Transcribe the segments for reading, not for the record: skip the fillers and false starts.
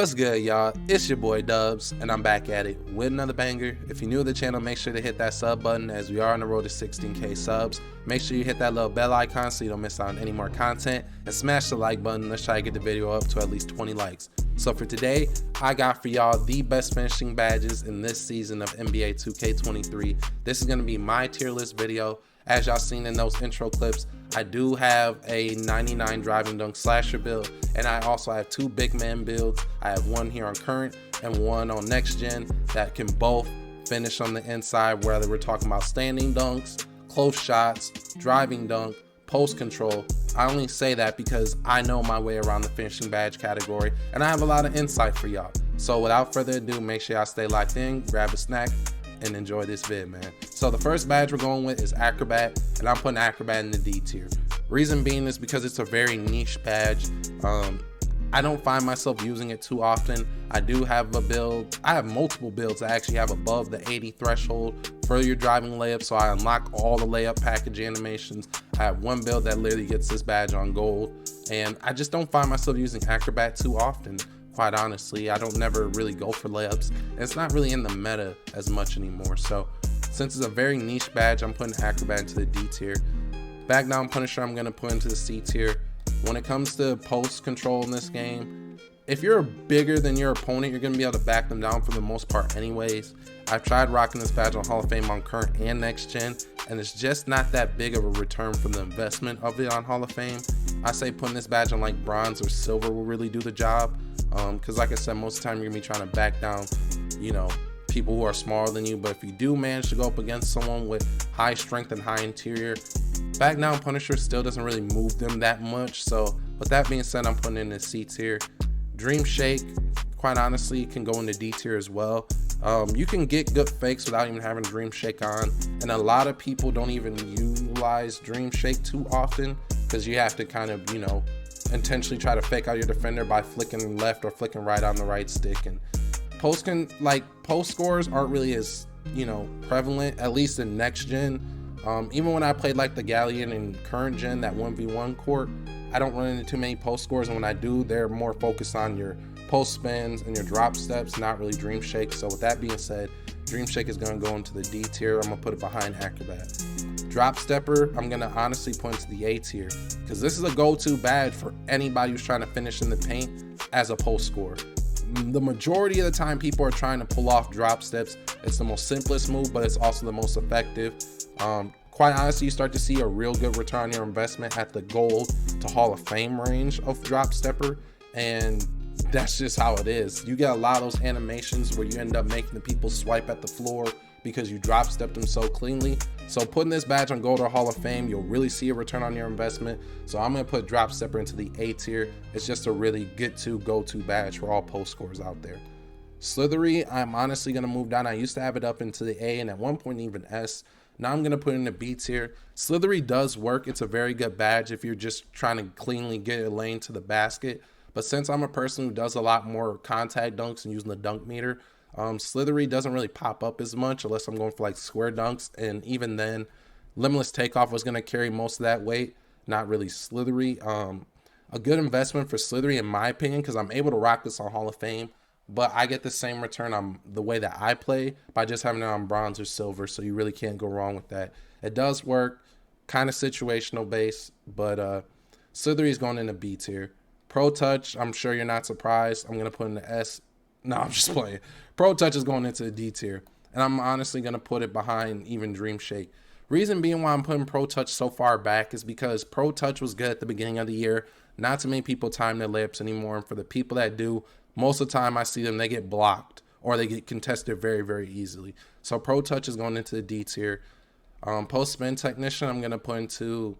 What's good, y'all? It's your boy Dubs, and I'm back at it with another banger. If you're new to the channel, make sure to hit that sub button as we are on the road to 16K subs. Make sure you hit that little bell icon so you don't miss out on any more content, and smash the like button. Let's try to get the video up to at least 20 likes. So for today, I got for y'all the best finishing badges in this season of NBA 2K23. This is going to be my tier list video. As y'all seen in those intro clips, I do have a 99 driving dunk slasher build, and I also have two big man builds. I have one here on current and one on next gen that can both finish on the inside, whether we're talking about standing dunks, close shots, driving dunk, post control. I only say that because I know my way around the finishing badge category, and I have a lot of insight for y'all. So without further ado, make sure y'all stay locked in, grab a snack, and enjoy this vid, man. So the first badge we're going with is Acrobat, and I'm putting Acrobat in the D tier. Reason being is because it's a very niche badge. I don't find myself using it too often. I do have a build, I have multiple builds that actually have above the 80 threshold for your driving layup, so I unlock all the layup package animations. I have one build that literally gets this badge on gold, and I just don't find myself using Acrobat too often. Quite honestly, I don't never really go for layups. It's not really in the meta as much anymore. So since it's a very niche badge, I'm putting Acrobat into the D tier. Back down Punisher, I'm gonna put into the C tier. When it comes to post control in this game, if you're bigger than your opponent, you're gonna be able to back them down for the most part anyways. I've tried rocking this badge on Hall of Fame on current and next gen, and it's just not that big of a return from the investment of it on Hall of Fame. I say putting this badge on like bronze or silver will really do the job. Because like I said, most of the time you're gonna be trying to back down, you know, people who are smaller than you. But if you do manage to go up against someone with high strength and high interior, back down Punisher still doesn't really move them that much. So with that being said, I'm putting it in the C tier. Dream Shake, quite honestly, can go in the D tier as well. You can get good fakes without even having Dream Shake on, and a lot of people don't even utilize Dream Shake too often because you have to kind of, you know, intentionally try to fake out your defender by flicking left or flicking right on the right stick. And post scores aren't really as, you know, prevalent, at least in next gen. Even when I played like the Galleon in current gen, that 1v1 court, I don't run into too many post scores, and when I do, they're more focused on your post spins and your drop steps, not really Dream Shake. So with that being said, Dream Shake is going to go into the D tier. I'm going to put it behind Acrobat. Drop Stepper, I'm going to honestly put into the A tier because this is a go-to badge for anybody who's trying to finish in the paint as a post scorer. The majority of the time people are trying to pull off drop steps. It's the most simplest move, but it's also the most effective. Quite honestly, you start to see a real good return on your investment at the gold to Hall of Fame range of Drop Stepper, and that's just how it is. You get a lot of those animations where you end up making the people swipe at the floor because you drop stepped them so cleanly. So putting this badge on gold or Hall of Fame, you'll really see a return on your investment. So I'm gonna put Drop Stepper into the A tier. It's just a really go-to badge for all post scores out there. Slithery, I'm honestly gonna move down. I used to have it up into the A and at one point even S. Now I'm gonna put it in the B tier. Slithery does work. It's a very good badge if you're just trying to cleanly get a lane to the basket. But since I'm a person who does a lot more contact dunks and using the dunk meter, Slithery doesn't really pop up as much unless I'm going for like square dunks, and even then Limitless Takeoff was going to carry most of that weight, not really Slithery. A good investment for Slithery in my opinion, because I'm able to rock this on Hall of Fame, but I get the same return on the way that I play by just having it on bronze or silver, so you really can't go wrong with that. It does work, kind of situational based, but Slithery is going in the B tier. Pro Touch, I'm sure you're not surprised, I'm going to put in the S. No, I'm just playing. Pro Touch is going into the D tier, and I'm honestly going to put it behind even Dream Shake. Reason being why I'm putting Pro Touch so far back is because Pro Touch was good at the beginning of the year. Not too many people time their layups anymore, and for the people that do, most of the time I see them, they get blocked or they get contested very, very easily. So Pro Touch is going into the D tier. Post Spin Technician, I'm going to put into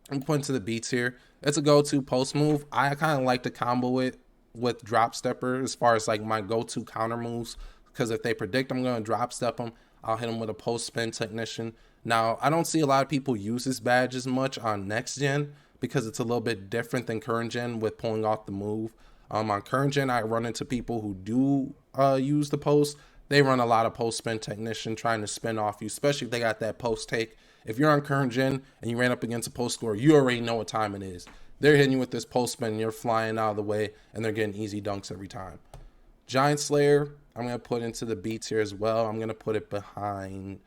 the B tier. It's a go-to post move. I kind of like to combo it with Drop Stepper as far as like my go-to counter moves, because if they predict I'm going to drop step them, I'll hit them with a post spin technician. Now I don't see a lot of people use this badge as much on next gen because it's a little bit different than current gen with pulling off the move. On current gen, I run into people who do use the post. They run a lot of post spin technician trying to spin off you, especially if they got that post take. If you're on current gen and you ran up against a post scorer, you already know what time it is. they're hitting you with this post spin, and you're flying out of the way, and they're getting easy dunks every time. Giant Slayer, I'm going to put into the B tier as well. I'm going to put it behind...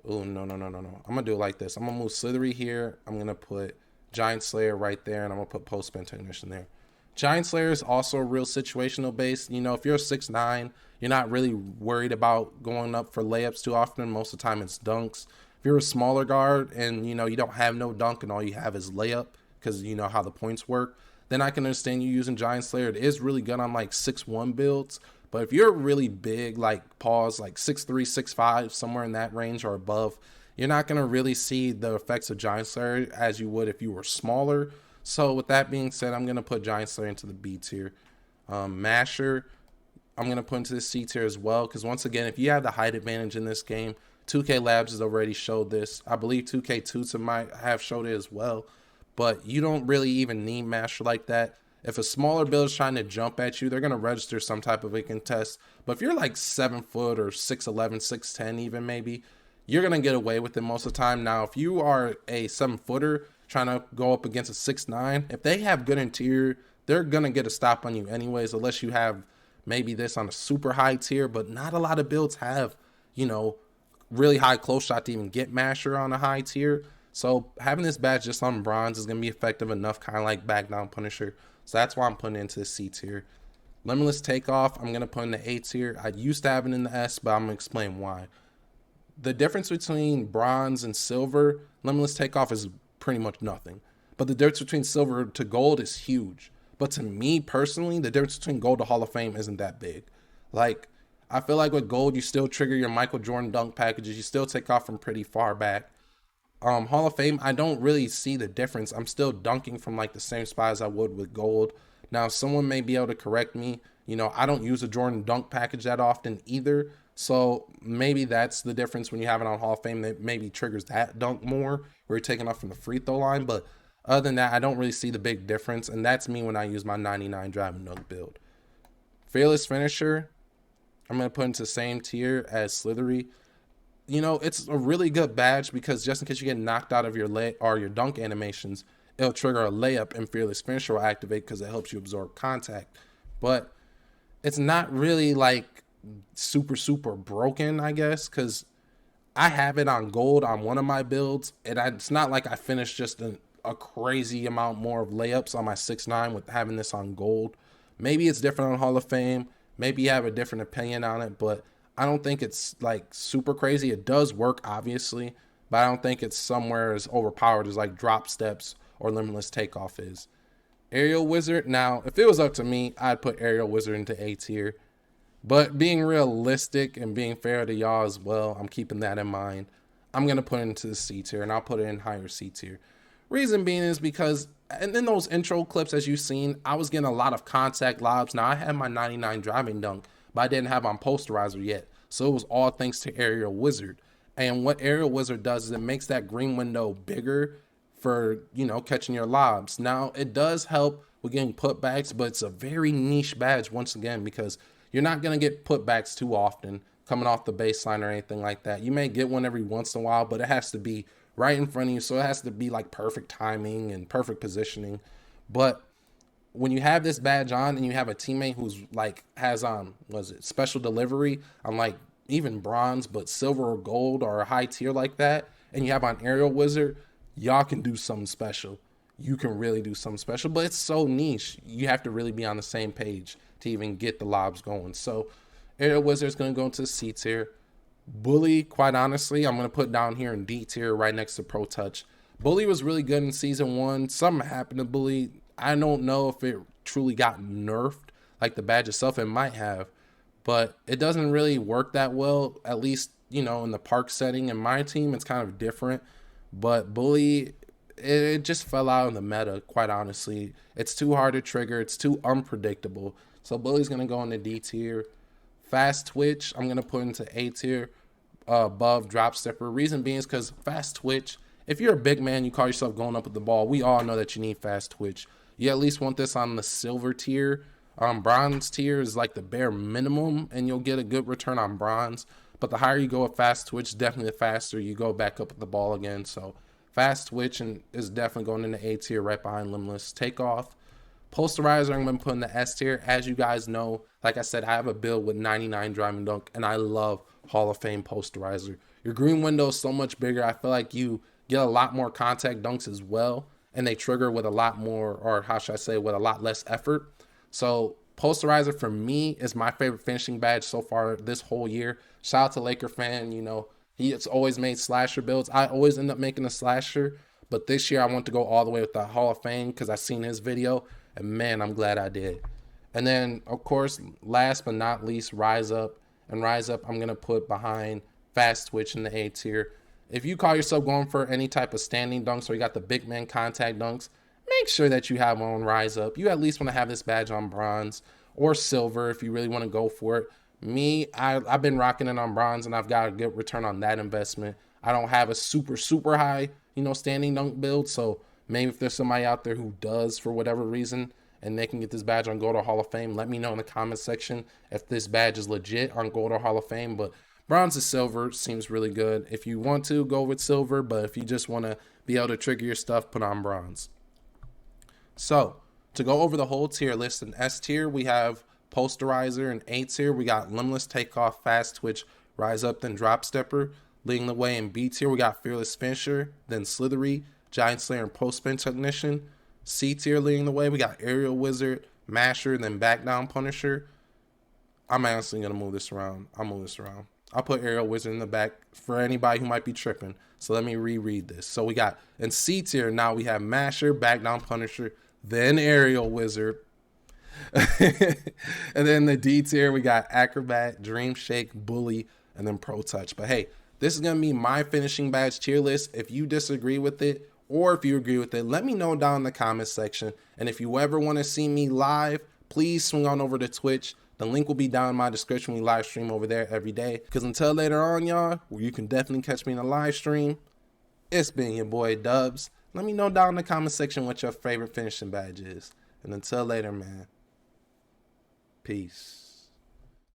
Oh, no. I'm going to do it like this. I'm going to move Slithery here. I'm going to put Giant Slayer right there, and I'm going to put Post Spin Technician there. Giant Slayer is also a real situational base. You know, if you're 6'9", you're not really worried about going up for layups too often. Most of the time it's dunks. If you're a smaller guard and, you know, you don't have no dunk and all you have is layup because you know how the points work, then I can understand you using Giant Slayer. It is really good on like 6'1" builds. But if you're really big, like pause, like 6'3", 6'5", somewhere in that range or above, you're not going to really see the effects of Giant Slayer as you would if you were smaller. So with that being said, I'm going to put Giant Slayer into the B tier. Masher, I'm going to put into the C tier as well. Because once again, if you have the height advantage in this game, 2K Labs has already showed this. I believe 2K Tutor might have showed it as well. But you don't really even need Masher like that. If a smaller build is trying to jump at you, they're going to register some type of a contest. But if you're like 7 foot or 6'11", 6'10", even maybe, you're going to get away with it most of the time. Now, if you are a 7-footer trying to go up against a 6'9", if they have good interior, they're going to get a stop on you anyways, unless you have maybe this on a super high tier. But not a lot of builds have, you know, really high close shot to even get Masher on a high tier. So having this badge just on bronze is going to be effective enough, kind of like Back Down Punisher. So that's why I'm putting it into the C tier. Limitless Takeoff, I'm going to put in the A tier. I used to have it in the S, but I'm going to explain why. The difference between bronze and silver, Limitless Takeoff is pretty much nothing. But the difference between silver to gold is huge. But to me personally, the difference between gold to Hall of Fame isn't that big. Like, I feel like with gold, you still trigger your Michael Jordan dunk packages. You still take off from pretty far back. Hall of Fame, I don't really see the difference. I'm still dunking from like the same spot as I would with gold. Now, someone may be able to correct me. You know, I don't use a Jordan dunk package that often either. So maybe that's the difference when you have it on Hall of Fame, that maybe triggers that dunk more where you're taking off from the free throw line. But other than that, I don't really see the big difference. And that's me when I use my 99 driving dunk build. Fearless Finisher, I'm going to put into the same tier as Slithery. You know, it's a really good badge because just in case you get knocked out of your your dunk animations, it'll trigger a layup and Fearless Finisher will activate because it helps you absorb contact. But it's not really like super broken, I guess, because I have it on gold on one of my builds, and it's not like I finished just a crazy amount more of layups on my 6'9" with having this on gold. Maybe it's different on Hall of Fame. Maybe you have a different opinion on it, but I don't think it's like super crazy. It does work, obviously, but I don't think it's somewhere as overpowered as like Drop Steps or Limitless Takeoff is. Aerial Wizard, now, if it was up to me, I'd put Aerial Wizard into A tier. But being realistic and being fair to y'all as well, I'm keeping that in mind. I'm going to put it into the C tier, and I'll put it in higher C tier. Reason being is because in those intro clips, as you've seen, I was getting a lot of contact lobs. Now, I had my 99 driving dunk, but I didn't have on posterizer yet. So it was all thanks to Aerial Wizard. And what Aerial Wizard does is it makes that green window bigger for, you know, catching your lobs. Now, it does help with getting putbacks, but it's a very niche badge once again because you're not going to get putbacks too often coming off the baseline or anything like that. You may get one every once in a while, but it has to be right in front of you. So it has to be like perfect timing and perfect positioning. But when you have this badge on and you have a teammate who's like has special delivery on like even bronze, but silver or gold or a high tier like that, and you have on Aerial Wizard, y'all can do something special. You can really do something special, but it's so niche. You have to really be on the same page to even get the lobs going. So Aerial Wizard is going to go into the C tier. Bully, quite honestly, I'm going to put down here in D tier right next to Pro Touch. Bully was really good in season 1. Something happened to Bully. I don't know if it truly got nerfed like the badge itself. It might have, but it doesn't really work that well, at least, you know, in the park setting. In my team, it's kind of different, but Bully, it just fell out in the meta, quite honestly. It's too hard to trigger. It's too unpredictable. So Bully's going to go into D tier. Fast Twitch, I'm going to put into A tier above Drop Stepper. Reason being is because Fast Twitch, if you're a big man, you call yourself going up with the ball, we all know that you need Fast Twitch. You at least want this on the silver tier. Bronze tier is like the bare minimum, and you'll get a good return on bronze. But the higher you go with Fast Twitch, definitely the faster you go back up with the ball again. So Fast twitch and is definitely going in the A tier right behind Limitless Takeoff. Posterizer, I'm going to put in the S tier. As you guys know, like I said, I have a build with 99 driving dunk, and I love Hall of Fame posterizer. Your green window is so much bigger. I feel like you get a lot more contact dunks as well, and they trigger with a lot more, or how should I say, with a lot less effort. So posterizer for me is my favorite finishing badge so far this whole year. Shout out to Laker fan, you know, he's always made slasher builds. I always end up making a slasher, but this year I want to go all the way with the Hall of Fame because I seen his video, and man, I'm glad I did. And then, of course, last but not least, Rise Up. And Rise Up, I'm going to put behind Fast Twitch in the A tier. If you call yourself going for any type of standing dunks or you got the big man contact dunks, make sure that you have on Rise Up. You at least want to have this badge on bronze or silver if you really want to go for it. Me, I've been rocking it on bronze, and I've got a good return on that investment. I don't have a super high, you know, standing dunk build, so maybe if there's somebody out there who does for whatever reason and they can get this badge on Gold or Hall of Fame, let me know in the comment section if this badge is legit on Gold or Hall of Fame. But bronze to silver seems really good. If you want to, go with silver, but if you just want to be able to trigger your stuff, put on bronze. So to go over the whole tier list, in S tier we have posterizer, and A tier we got Limitless Takeoff, Fast Twitch, Rise Up, then Drop Stepper. Leading the way in B tier we got Fearless Finisher, then Slithery, Giant Slayer, and Post Spin Technician. C tier leading the way we got Aerial Wizard, Masher, then Back Down Punisher. I'm honestly gonna move this around. I'll put Aerial Wizard in the back for anybody who might be tripping. So let me reread this. So we got in C tier now we have Masher, Back Down Punisher, then Aerial Wizard. And then the D tier we got Acrobat, Dream Shake, Bully, and then Pro Touch. But hey, this is gonna be my finishing badge tier list. If you disagree with it or if you agree with it, let me know down in the comment section. And if you ever want to see me live, please swing on over to Twitch. The link will be down in my description. We live stream over there every day. Because until later on, y'all, where you can definitely catch me in a live stream, it's been your boy Dubs. Let me know down in the comment section what your favorite finishing badge is. And until later, man, peace.